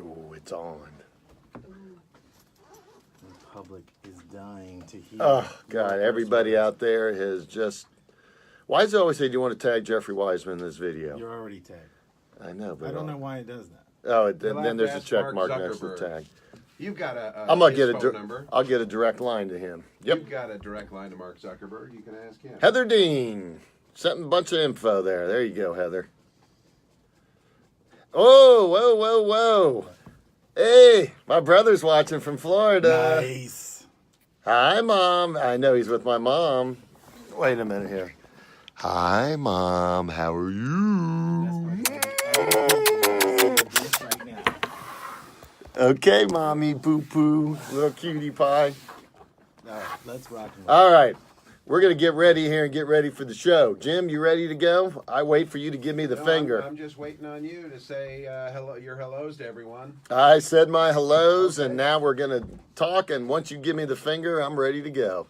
Ooh, it's on. The public is dying to hear. Oh, God, everybody out there has just... Why does it always say, do you want to tag Jeffrey Wiseman in this video? You're already tagged. I know, but... I don't know why it does that. Oh, then there's a check mark next to the tag. You've got I'm gonna get phone number. I'll get a direct line to him. Yep. You've got a direct line to Mark Zuckerberg. You can ask him. Heather Dean. Sent a bunch of info there. There you go, Heather. Oh, whoa, whoa, whoa. Hey, my brother's watching from Florida. Nice. Hi, Mom. I know he's with my mom. Wait a minute here. Hi, Mom. How are you? Okay, Mommy, poo-poo, little cutie pie. All right, let's rock and All right. We're going to get ready here and get ready for the show. Jim, you ready to go? I wait for you to give me the finger. I'm just waiting on you to say hello, your hellos to everyone. I said my hellos, and now we're going to talk, and once you give me the finger, I'm ready to go.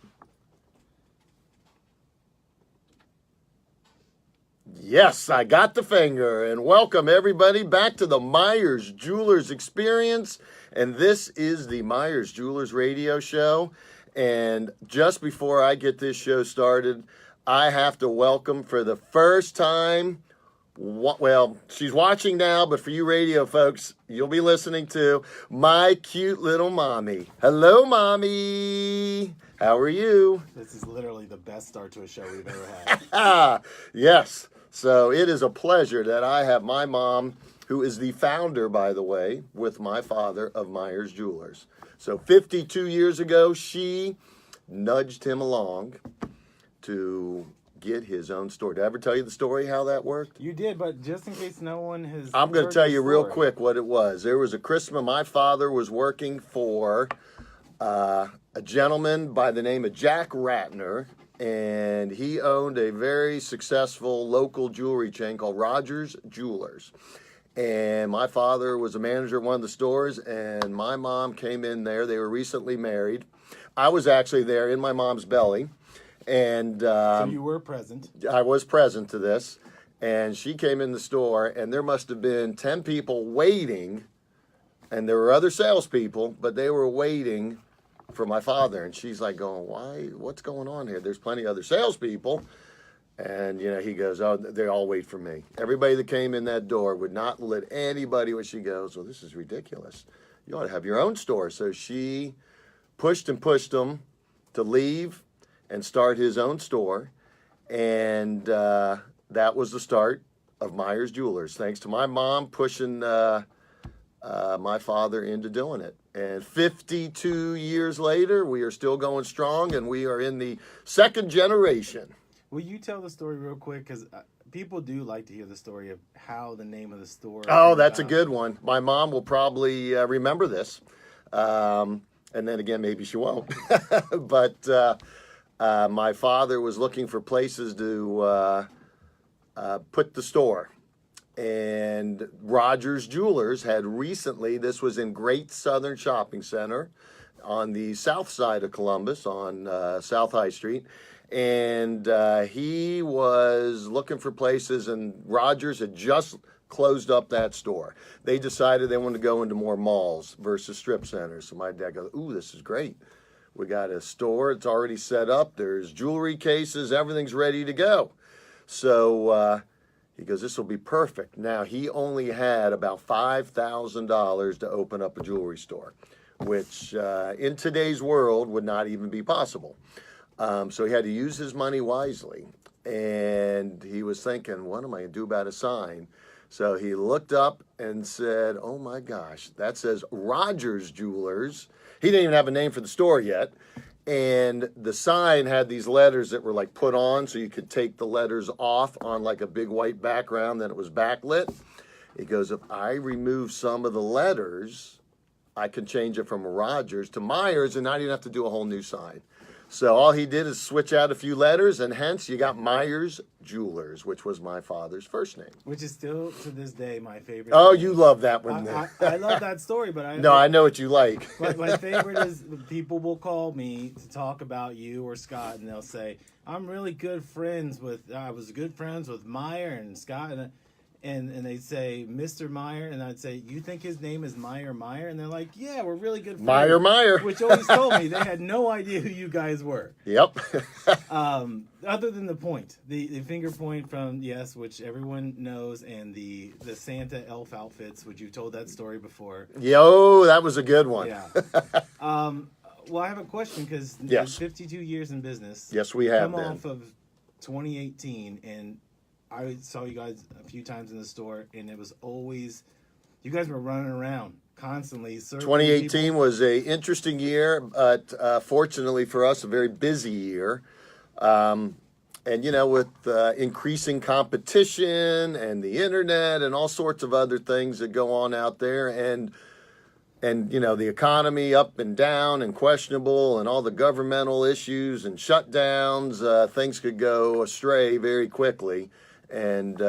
Yes, I got the finger, and welcome everybody back to the Meyers Jewelers Experience, and this is the Meyers Jewelers radio show. And just before I get this show started, I have to welcome for the first time, well, she's watching now, but for you radio folks, you'll be listening to my cute little mommy. Hello, Mommy. How are you? This is literally the best start to a show we've ever had. Yes. So it is a pleasure that I have my mom, who is the founder, by the way, with my father of Meyers Jewelers. So 52 years ago, she nudged him along to get his own store. Did I ever tell you the story how that worked? You did, but just in case no one has... I'm going to tell you real quick what it was. There was a Christmas, my father was working for a gentleman by the name of Jack Ratner, and he owned a very successful local jewelry chain called Rogers Jewelers. And my father was a manager of one of the stores, and my mom came in there. They were recently married. I was actually there in my mom's belly. And so you were present. I was present to this. And she came in the store, and there must have been 10 people waiting. And there were other salespeople, but they were waiting for my father. And she's like going, why? What's going on here? There's plenty of other salespeople. And, you know, he goes, oh, they all wait for me. Everybody that came in that door would not let anybody, when she goes, well, this is ridiculous. You ought to have your own store. So she pushed and pushed him to leave and start his own store. And that was the start of Meyers Jewelers, thanks to my mom pushing my father into doing it. And 52 years later, we are still going strong, and we are in the second generation. Will you tell the story real quick? Because people do like to hear the story of how the name of the store... Oh, that's a good one. My mom will probably remember this. And then again, maybe she won't. But my father was looking for places to put the store. And Rogers Jewelers had recently, this was in Great Southern Shopping Center on the south side of Columbus on South High Street. And he was looking for places, and Rogers had just closed up that store. They decided they wanted to go into more malls versus strip centers. So my dad goes, ooh, this is great. We got a store. It's already set up. There's jewelry cases. Everything's ready to go. So he goes, this will be perfect. Now, he only had about $5,000 to open up a jewelry store, which in today's world would not even be possible. So he had to use his money wisely, and he was thinking, what am I going to do about a sign? So he looked up and said, oh my gosh, that says Rogers Jewelers. He didn't even have a name for the store yet. And the sign had these letters that were like put on, so you could take the letters off on like a big white background, then it was backlit. He goes, if I remove some of the letters, I can change it from Rogers to Meyers and not even have to do a whole new sign. So all he did is switch out a few letters, and hence you got Meyers Jewelers, which was my father's first name. Which is still, to this day, my favorite. Oh, you love that one. I love that story, but I know what you like. But my favorite is people will call me to talk about you or Scott, and they'll say, I'm really good friends with, I was good friends with Meyer and Scott. and they'd say Mr. Meyer, and I'd say, you think his name is Meyer? And they're like, yeah, we're really good friends. Meyer. Which always told me they had no idea who you guys were. Yep. Other than the point, the finger point from which everyone knows, and the Santa elf outfits, which you've told that story before. Yo, that was a good one. Yeah. Well, I have a question because Yes. 52 years in business. Yes, we have come been. off of 2018, and I saw you guys a few times in the store, and it was always you guys were running around constantly. 2018 was a interesting year, but fortunately for us, a very busy year. And with increasing competition and the internet and all sorts of other things that go on out there, and the economy up and down and questionable, and all the governmental issues and shutdowns, things could go astray very quickly. And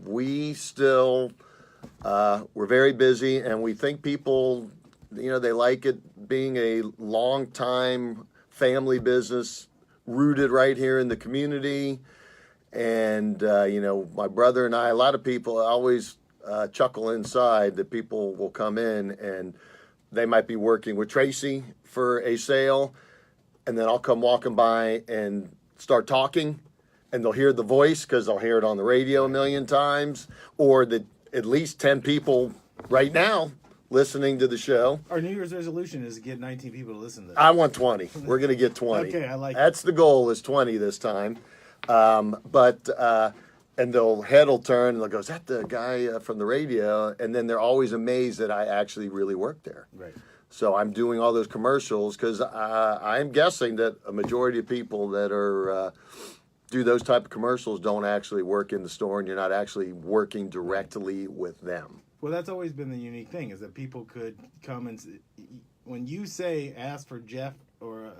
we still we're very busy, and we think people, they like it being a long-time family business rooted right here in the community. And, my brother and I, a lot of people always chuckle inside that people will come in and they might be working with Tracy for a sale, and then I'll come walking by and start talking, and they'll hear the voice because they'll hear it on the radio a million times, or that at least 10 people right now listening to the show. Our New Year's resolution is to get 19 people to listen to this. I want 20. We're going to get 20. Okay, I like it. That's the goal, is 20 this time. And they'll head will turn and they'll go, is that the guy from the radio? And then they're always amazed that I actually really work there. Right. So I'm doing all those commercials because I'm guessing that a majority of people that are do those type of commercials don't actually work in the store, and you're not actually working directly with them. Well, that's always been the unique thing, is that people could come and when you say ask for Jeff or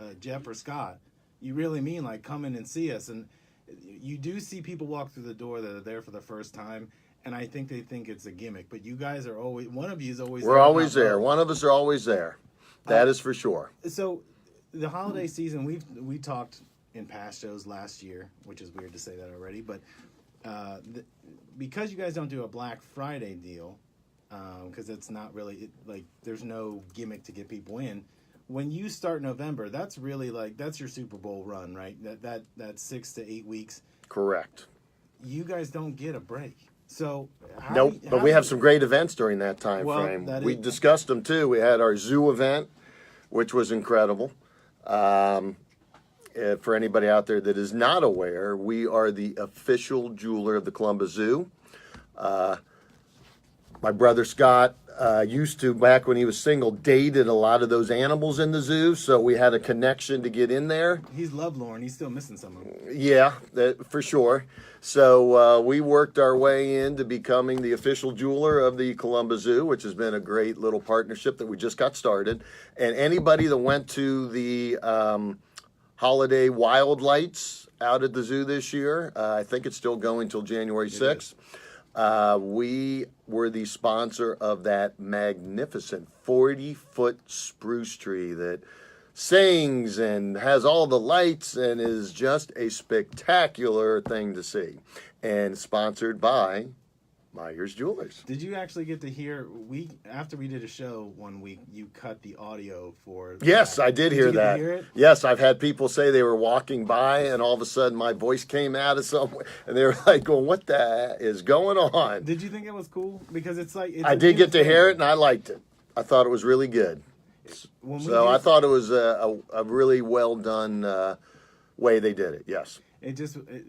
Scott, you really mean like come in and see us. And you do see people walk through the door that are there for the first time, and I think they think it's a gimmick. But you guys are always, one of you is always We're there. always there. One of us are always there. That is for sure. So the holiday season, we talked in past shows last year, which is weird to say that already, but because you guys don't do a Black Friday deal, because it's not really like there's no gimmick to get people in. When you start November, that's really that's your Super Bowl run, right? That 6 to 8 weeks. Correct. You guys don't get a break. So but we have some great events during that time frame. We discussed them too. We had our zoo event, which was incredible. For anybody out there that is not aware, we are the official jeweler of the Columbus Zoo. My brother Scott used to, back when he was single, dated a lot of those animals in the zoo, so we had a connection to get in there. He's lovelorn. He's still missing some of them. Yeah, for sure. So we worked our way into becoming the official jeweler of the Columbus Zoo, which has been a great little partnership that we just got started. And anybody that went to the holiday wild lights out at the zoo this year, I think it's still going till January 6th. We were the sponsor of that magnificent 40-foot spruce tree that sings and has all the lights and is just a spectacular thing to see. And sponsored by Meyers Jewelers. Did you actually get to hear, after we did a show one week, you cut the audio for Yes, that. I did hear you get that. To hear it? Yes, I've had people say they were walking by and all of a sudden my voice came out of somewhere and they were like going, what the is going on? Did you think it was cool? Because it's like... I did get to hear it and I liked it. I thought it was really good. So I thought it was a really well done way they did it, yes.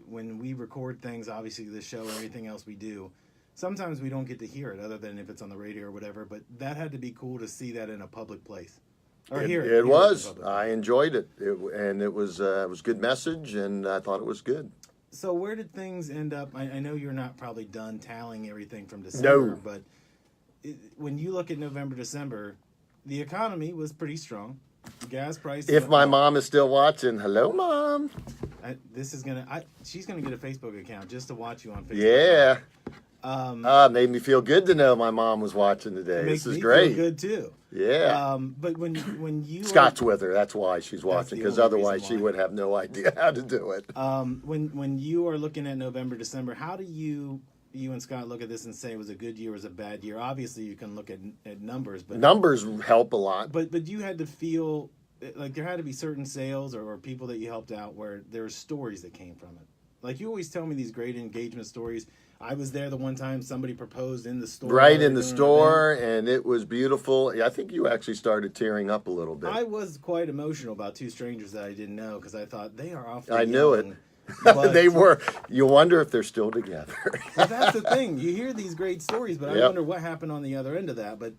When we record things, obviously the show and everything else we do, sometimes we don't get to hear it other than if it's on the radio or whatever, but that had to be cool to see that in a public place. Or hear it. It was. I enjoyed it. It was good message, and I thought it was good. So where did things end up? I know you're not probably done tallying everything from December, but when you look at November, December, the economy was pretty strong. Gas prices. If my mom is still watching, hello, Mom. She's gonna get a Facebook account just to watch you on Facebook. Yeah. Made me feel good to know my mom was watching today. This is great. Feel good too. Yeah. But when you Scott's with her, that's why she's watching. Because only otherwise reason she why. would have no idea how to do it. When you are looking at November, December, how do you you and Scott look at this and say it was a good year, was a bad year. Obviously, you can look at numbers, but Numbers help a lot. but you had to feel like there had to be certain sales or people that you helped out where there were stories that came from it. Like you always tell me these great engagement stories. I was there the one time somebody proposed in the store. Right in the store, and it was beautiful. I think you actually started tearing up a little bit. I was quite emotional about two strangers that I didn't know because I thought they are awfully I knew young, it. but- They were. You wonder if they're still together. But that's the thing. You hear these great stories, but I Yep. wonder what happened on the other end of that. But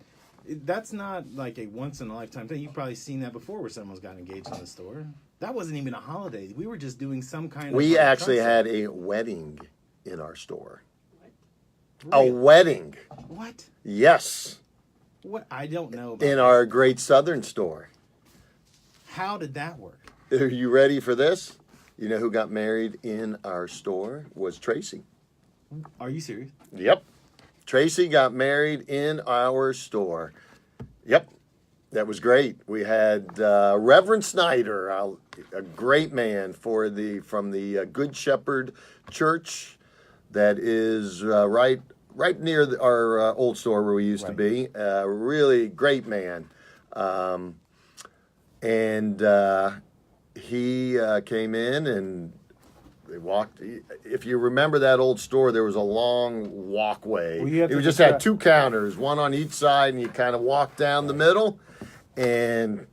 that's not like a once in a lifetime thing. You've probably seen that before where someone's got engaged in the store. That wasn't even a holiday. We were just doing some kind of. We like, actually concert. had a wedding in our store. Really? A wedding. What? Yes. What? I don't know. About In this. our Great Southern store. How did that work? Are you ready for this? You know who got married in our store was Tracy. Are you serious? Yep. Tracy got married in our store. Yep. That was great. We had Reverend Snyder, a great man from the Good Shepherd Church that is right near our old store where we used to be. Really great man. He came in and they walked. If you remember that old store, there was a long walkway. Well, you have it to just had two counters, one on each side, and you kind of walked down the middle and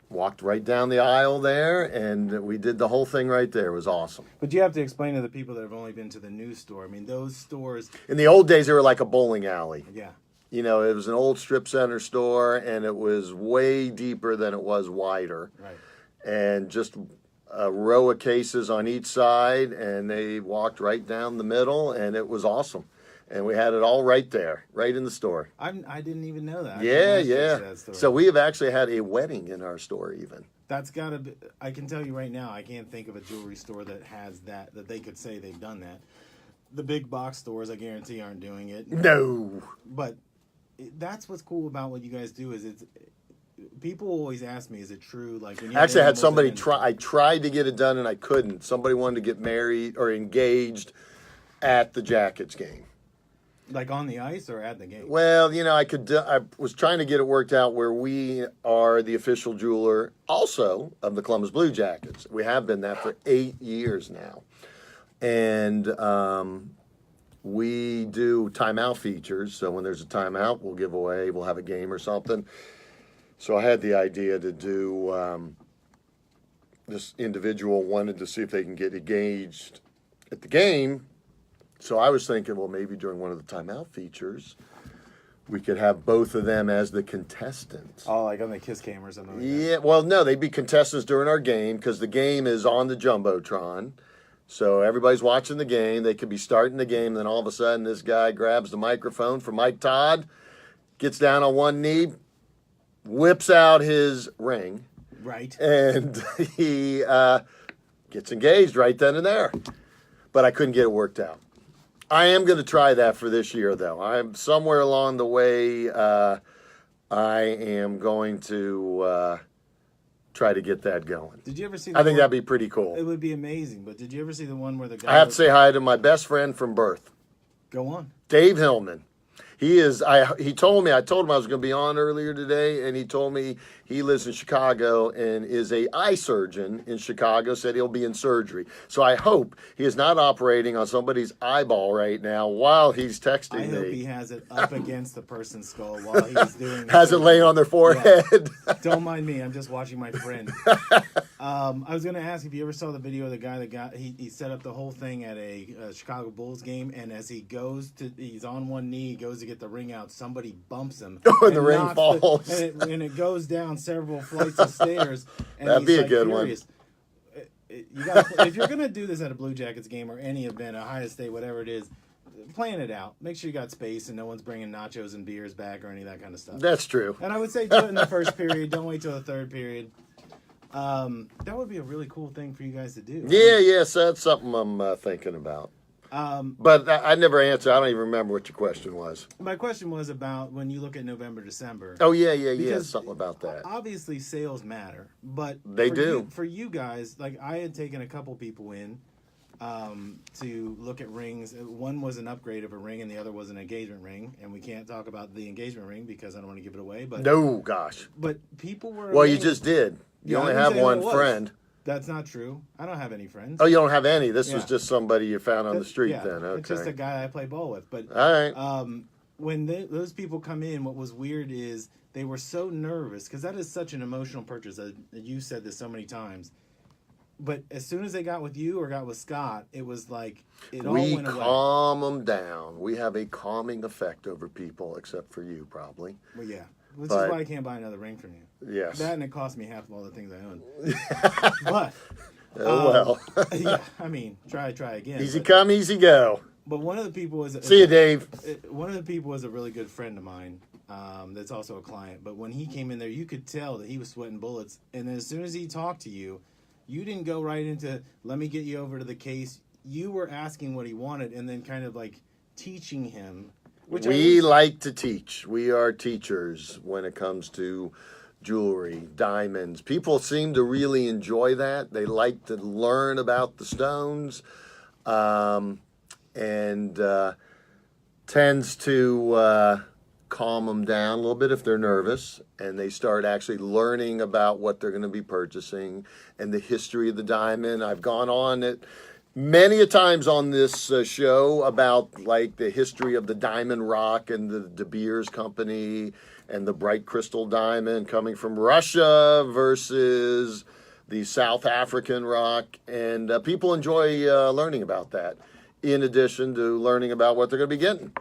walked right down the aisle there, and we did the whole thing right there. It was awesome. But you have to explain to the people that have only been to the new store. I mean, those stores. In the old days, they were like a bowling alley. Yeah. You know, it was an old strip center store, and it was way deeper than it was wider. Right. And just a row of cases on each side, and they walked right down the middle, and it was awesome. And we had it all right there, right in the store. I didn't even know that. I Yeah, should yeah. that story. So we have actually had a wedding in our store even. That's got to be. I can tell you right now, I can't think of a jewelry store that has that they could say they've done that. The big box stores, I guarantee, aren't doing it. No. But that's what's cool about what you guys do is it's. People always ask me, is it true? Like when you Actually, I had animals somebody and- try. I tried to get it done, and I couldn't. Somebody wanted to get married or engaged at the Jackets game. like on the ice or at the game. Well, you know, I was trying to get it worked out where we are the official jeweler also of the Columbus Blue Jackets. We have been that for 8 years now. And we do timeout features. So when there's a timeout, we'll have a game or something. So I had the idea to do, this individual wanted to see if they can get engaged at the game. So I was thinking, well, maybe during one of the timeout features, we could have both of them as the contestants. Oh, like on the kiss cam or something like that. Yeah, well, no, they'd be contestants during our game because the game is on the Jumbotron. So everybody's watching the game. They could be starting the game. Then all of a sudden, this guy grabs the microphone from Mike Todd, gets down on one knee, whips out his ring, Right. and he gets engaged right then and there. But I couldn't get it worked out. I am going to try that for this year, though. I'm somewhere along the way. I am going to try to get that going. Did you ever see? I think one- that'd be pretty It cool. would be amazing. But did you ever see the one where the guy? I have to say hi to my best friend from birth, Go on. Dave Hillman. He told me, I told him I was going to be on earlier today, and he told me he lives in Chicago and is a eye surgeon in Chicago, said he'll be in surgery. So I hope he is not operating on somebody's eyeball right now while he's texting I hope he me. has it up against the person's skull while he's doing. the Has it surgery. laying on their forehead. Don't mind me. I'm just watching my friend. I was going to ask if you ever saw the video of the guy that he set up the whole thing at a Chicago Bulls game, and as he's on one knee, he goes to get the ring out. Somebody bumps him, And the ring knocks falls. and it goes down several flights of stairs. And That'd he's, be a like, good one. furious. You gotta, if you're going to do this at a Blue Jackets game or any event, Ohio State, whatever it is, plan it out. Make sure you got space and no one's bringing nachos and beers back or any of that kind of stuff. That's true. And I would say do it in the first period. Don't wait till the third period. That would be a really cool thing for you guys to do. Yeah, so that's something I'm thinking about. But I never answered. I don't even remember what your question was. My question was about when you look at November, December. Oh, yeah, Because something about that. Obviously, sales matter, but They for do. for you guys, like I had taken a couple people in to look at rings. One was an upgrade of a ring, and the other was an engagement ring. And we can't talk about the engagement ring because I don't want to give it away. But No, gosh. But people were. Well, you amazed. just did. You Yeah, I only didn't have say who one it was. friend. That's not true. I don't have any friends. Oh, you don't have any. This was Yeah. just somebody you found on the street Yeah, then. Okay. It's just a guy I play ball with. But All right. when those people come in, what was weird is they were so nervous because that is such an emotional purchase. You said this so many times. But as soon as they got with you or got with Scott, it was like it all We went away. calm them down. We have a calming effect over people, except for you, probably. Well, yeah. Which But- is why I can't buy another ring from you. Yes. That and it cost me half of all the things I own. But Oh, well. yeah, I mean, try again. Easy but, come, easy go. but one of the people was See you, Dave. One of the people was a really good friend of mine. That's also a client. But when he came in there, you could tell that he was sweating bullets. And then as soon as he talked to you, you didn't go right into let me get you over to the case. You were asking what he wanted and then kind of like teaching him. Which We like to teach. We are teachers when it comes to jewelry, diamonds. People seem to really enjoy that. They like to learn about the stones, and tends to calm them down a little bit if they're nervous, and they start actually learning about what they're going to be purchasing and the history of the diamond. I've gone on it many a times on this show about like the history of the diamond rock and the De Beers company and the bright crystal diamond coming from Russia versus the South African rock, and people enjoy learning about that in addition to learning about what they're going to be getting.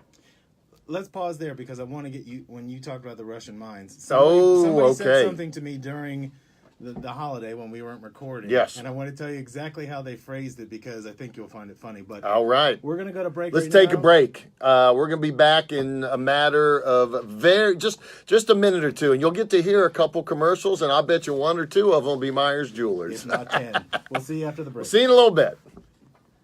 Let's pause there because I want to get you when you talked about the Russian mines. Oh, somebody okay. said something to me during the holiday when we weren't recording. Yes. And I want to tell you exactly how they phrased it because I think you'll find it funny. But All right. we're going to go to break. Let's right take now. a break. We're going to be back in a matter of just a minute or two, and you'll get to hear a couple commercials, and I bet you one or two of them will be Meyers Jewelers. If not 10. We'll see you after the break. See you in a little bit.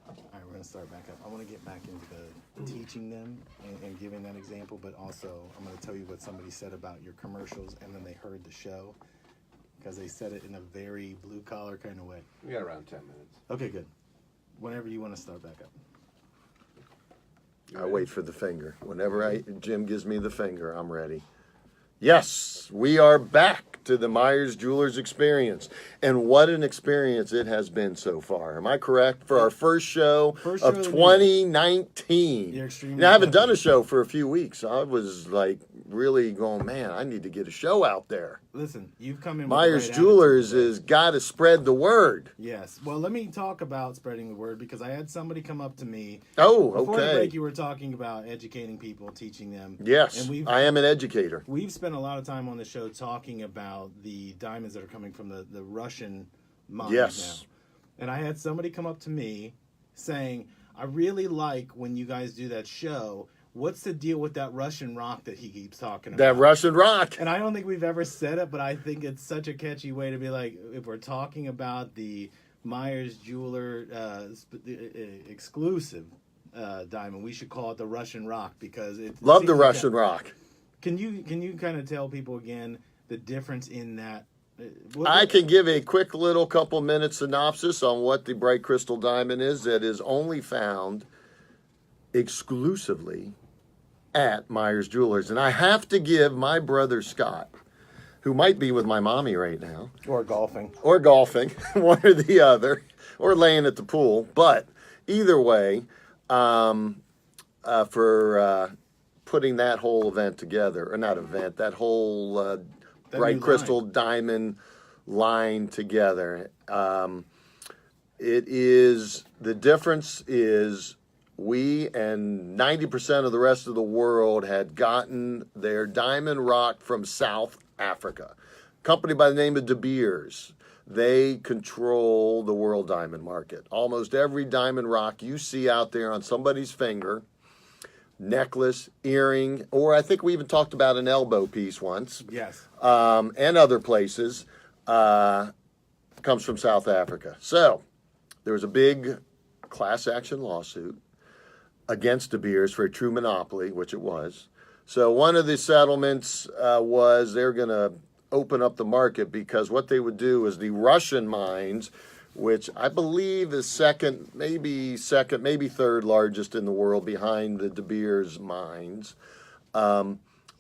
All right, we're going to start back up. I want to get back into the teaching them and giving that example, but also I'm going to tell you what somebody said about your commercials, and then they heard the show because they said it in a very blue-collar kind of way. We got around 10 minutes. Okay, good. Whenever you want to start back up. I wait for the finger. Whenever Jim gives me the finger, I'm ready. Yes, we are back to the Meyers Jewelers Experience. And what an experience it has been so far. Am I correct? For our first show First of show of the 2019. You're extremely Now, I haven't lucky. done a show for a few weeks. I was like really going, man, I need to get a show out there. Listen, you've come in with Myers the right Jewelers attitude. has got to spread the word. Yes. Well, let me talk about spreading the word because I had somebody come up to me. Oh, Before the okay. break, you were talking about educating people, teaching them. Yes, And I am an educator. we've spent a lot of time on the show talking about the diamonds that are coming from the Russian mines Yes. now. And I had somebody come up to me saying, I really like when you guys do that show. What's the deal with that Russian rock that he keeps talking about? That Russian rock. And I don't think we've ever said it, but I think it's such a catchy way to be like, if we're talking about the Meyers Jeweler exclusive diamond, we should call it the Russian rock because it Love seems the like Russian that- rock. Can you kind of tell people again the difference in that? I can give a quick little couple minute synopsis on what the bright crystal diamond is that is only found exclusively at Meyers Jewelers. And I have to give my brother Scott, who might be with my mommy right now, or golfing. or golfing, one or the other, or laying at the pool. But either way, for putting that whole event together, or not event, that whole That bright new crystal diamond line together. It is, the difference is we and 90% of the rest of the world had gotten their diamond rock from South Africa. Company by the name of De Beers. They control the world diamond market. Almost every diamond rock you see out there on somebody's finger, necklace, earring, or I think we even talked about an elbow piece once, Yes. and other places, comes from South Africa. So there was a big class action lawsuit against De Beers for a true monopoly, which it was. So one of the settlements was they're going to open up the market because what they would do is the Russian mines which I believe is second, maybe third largest in the world behind the De Beers mines,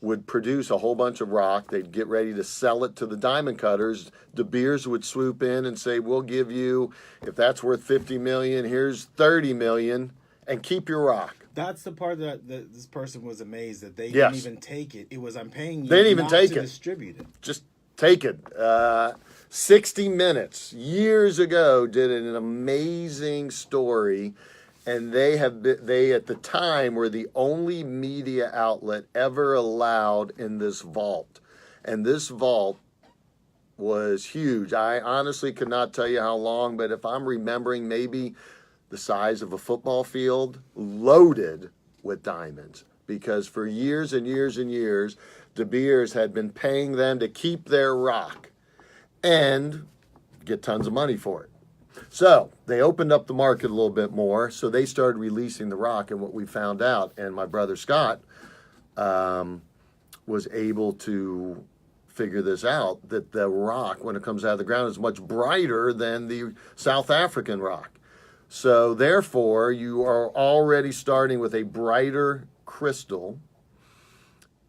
would produce a whole bunch of rock. They'd get ready to sell it to the diamond cutters. De Beers would swoop in and say, we'll give you, if that's worth 50 million, here's 30 million, and keep your rock. That's the part that this person was amazed that they Yes. didn't even take it. It was, I'm paying you They didn't even not take to it. distribute it. Just take it. 60 Minutes years ago did an amazing story, and they at the time were the only media outlet ever allowed in this vault, and this vault was huge. I honestly could not tell you how long, but if I'm remembering, maybe the size of a football field, loaded with diamonds, because for years and years and years, De Beers had been paying them to keep their rock and get tons of money for it. So they opened up the market a little bit more, so they started releasing the rock, and what we found out, and my brother Scott was able to figure this out, that the rock, when it comes out of the ground, is much brighter than the South African rock. So therefore, you are already starting with a brighter crystal.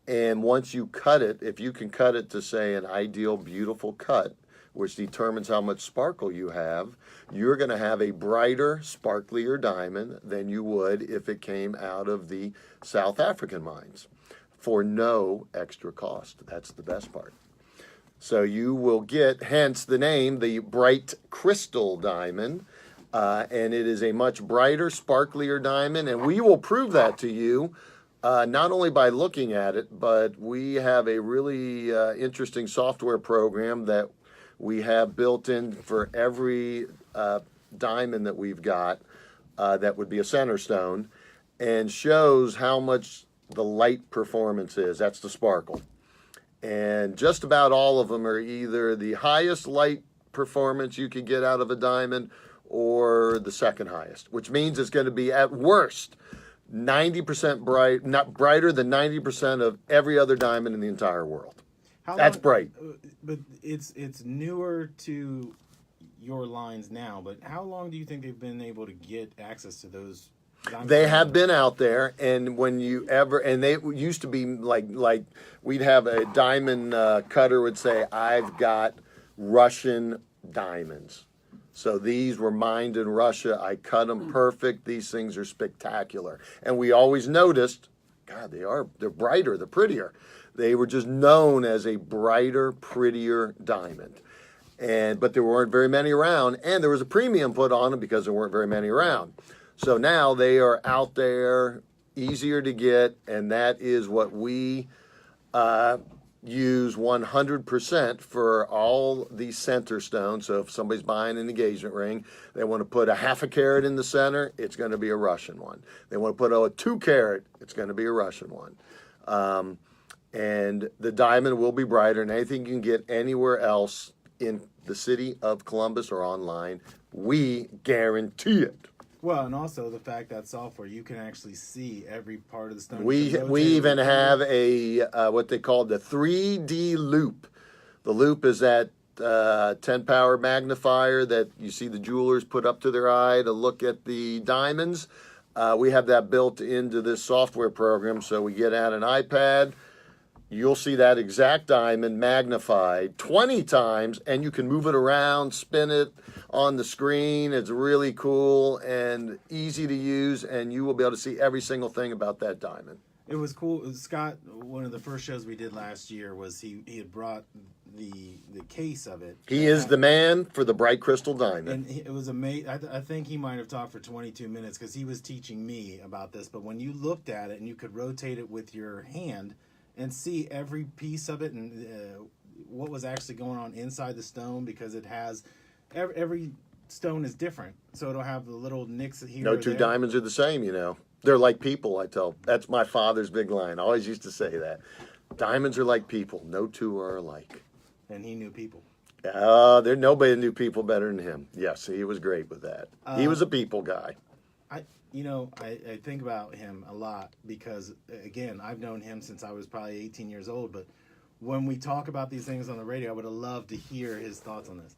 And once you cut it, if you can cut it to, say, an ideal, beautiful cut, which determines how much sparkle you have, you're going to have a brighter, sparklier diamond than you would if it came out of the South African mines for no extra cost. That's the best part. So you will get, hence the name, the bright crystal diamond. And it is a much brighter, sparklier diamond, and we will prove that to you, not only by looking at it, but we have a really interesting software program that we have built in for every diamond that we've got that would be a center stone, and shows how much the light performance is. That's the sparkle. And just about all of them are either the highest light performance you can get out of a diamond or the second highest, which means it's going to be at worst 90% bright, not brighter than 90% of every other diamond in the entire world. That's bright. But it's newer to your lines now. But how long do you think they've been able to get access to those diamonds? They have been out there, and when you ever, and they used to be like we'd have a diamond cutter would say, I've got Russian diamonds. So these were mined in Russia. I cut them perfect. These things are spectacular. And we always noticed, God, they're brighter, they're prettier. They were just known as a brighter, prettier diamond. But there weren't very many around, and there was a premium put on them because there weren't very many around. So now they are out there, easier to get, and that is what we use 100% for all these center stones. So if somebody's buying an engagement ring, they want to put a 0.5 carat in the center, it's going to be a Russian one. They want to put a 2 carat, it's going to be a Russian one. And the diamond will be brighter than anything you can get anywhere else in the city of Columbus or online. We guarantee it. Well, and also the fact that software, you can actually see every part of the stone. We even have a what they call the 3D loop. The loop is that 10 power magnifier that you see the jewelers put up to their eye to look at the diamonds. We have that built into this software program, so we get out an iPad. You'll see that exact diamond magnified 20 times, and you can move it around, spin it on the screen. It's really cool and easy to use, and you will be able to see every single thing about that diamond. It was cool. Scott, one of the first shows we did last year was he had brought the case of it. He is the man for the bright crystal diamond. And it was amazing. I think he might have talked for 22 minutes because he was teaching me about this. But when you looked at it and you could rotate it with your hand and see every piece of it and what was actually going on inside the stone, because it has every stone is different, so it'll have the little nicks here. No two diamonds are the same, you know. They're like people, I tell. That's my father's big line. I always used to say that. Diamonds are like people. No two are alike. And he knew people. There nobody knew people better than him. Yes, he was great with that. He was a people guy. I think about him a lot because, again, I've known him since I was probably 18 years old. But when we talk about these things on the radio, I would have loved to hear his thoughts on this.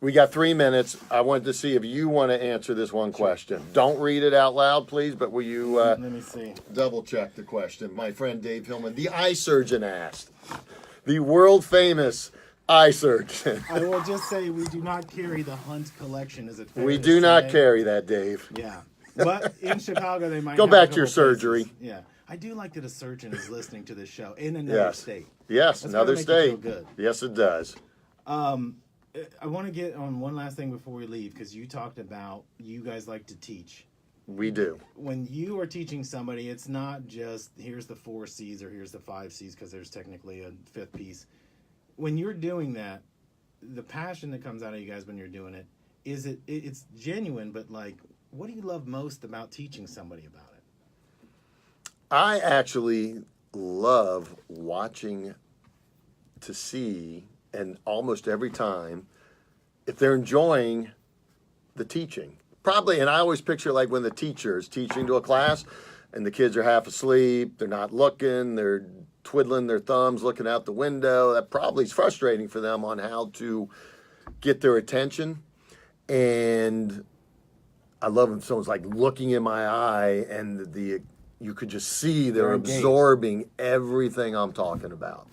We got 3 minutes. I wanted to see if you want to answer this one question. Don't read it out loud, please, but will you Let me see. double check the question? My friend Dave Hillman, the eye surgeon, asked. The world famous eye surgeon. I will just say we do not carry the Hunt collection. Is it fair We to do not say? carry that, Dave. Yeah. But in Chicago, they might Go have back a to your couple surgery. places. Yeah. I do like that a surgeon is listening to this show in another Yes. state. Yes, That's another gotta make you feel state. good. Yes, it does. I want to get on one last thing before we leave because you talked about you guys like to teach. We do. When you are teaching somebody, it's not just here's the 4 C's or here's the 5 C's because there's technically a 5th piece. When you're doing that, the passion that comes out of you guys when you're doing it, it's genuine, but like, what do you love most about teaching somebody about it? I actually love watching to see, and almost every time, if they're enjoying the teaching. Probably, and I always picture like when the teacher is teaching to a class and the kids are half asleep, they're not looking, they're twiddling their thumbs, looking out the window. That probably is frustrating for them on how to get their attention. And I love when someone's like looking in my eye and you could just see they're engaged. absorbing everything I'm talking about.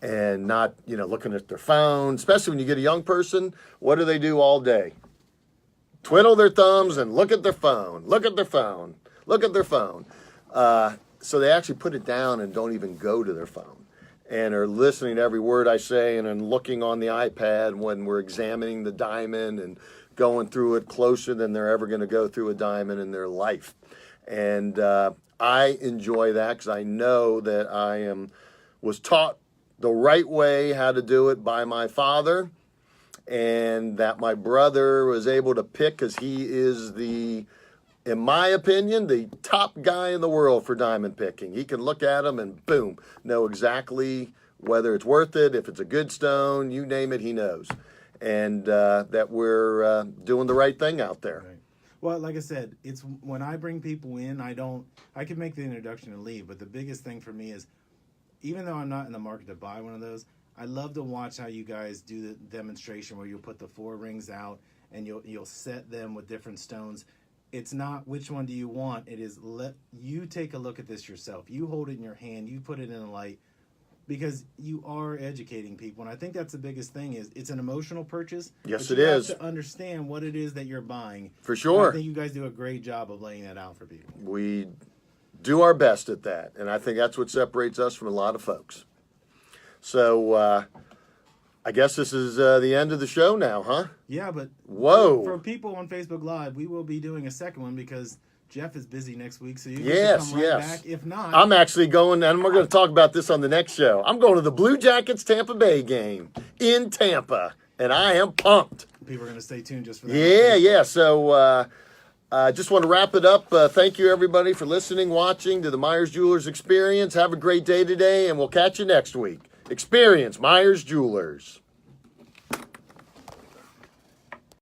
And not, looking at their phone, especially when you get a young person. What do they do all day? Twiddle their thumbs and look at their phone, look at their phone, look at their phone. So they actually put it down and don't even go to their phone and are listening to every word I say and then looking on the iPad when we're examining the diamond and going through it closer than they're ever going to go through a diamond in their life. And I enjoy that because I know that was taught the right way how to do it by my father, and that my brother was able to pick because he is in my opinion, the top guy in the world for diamond picking. He can look at them and boom, know exactly whether it's worth it, if it's a good stone, you name it, he knows. And that we're doing the right thing out there. Right. Well, like I said, it's when I bring people in, I can make the introduction and leave, but the biggest thing for me is, even though I'm not in the market to buy one of those, I love to watch how you guys do the demonstration where you'll put the 4 rings out and you'll set them with different stones. It's not which one do you want. It is let you take a look at this yourself. You hold it in your hand. You put it in a light because you are educating people. And I think that's the biggest thing is it's an emotional purchase. Yes, but it you is. have to understand what it is that you're buying. For And sure. I think you guys do a great job of laying that out for people. We do our best at that. And I think that's what separates us from a lot of folks. So I guess this is the end of the show now, huh? Yeah, but Whoa. for people on Facebook Live, we will be doing a second one because Jeff is busy next week. So you Yes, can come right yes. back. If not, I'm actually going, and we're going to talk about this on the next show. I'm going to the Blue Jackets Tampa Bay game in Tampa, and I am pumped. people are going to stay tuned just for that. Yeah. So just want to wrap it up. Thank you, everybody, for listening, watching to the Meyers Jewelers Experience. Have a great day today, and we'll catch you next week. Experience Meyers Jewelers.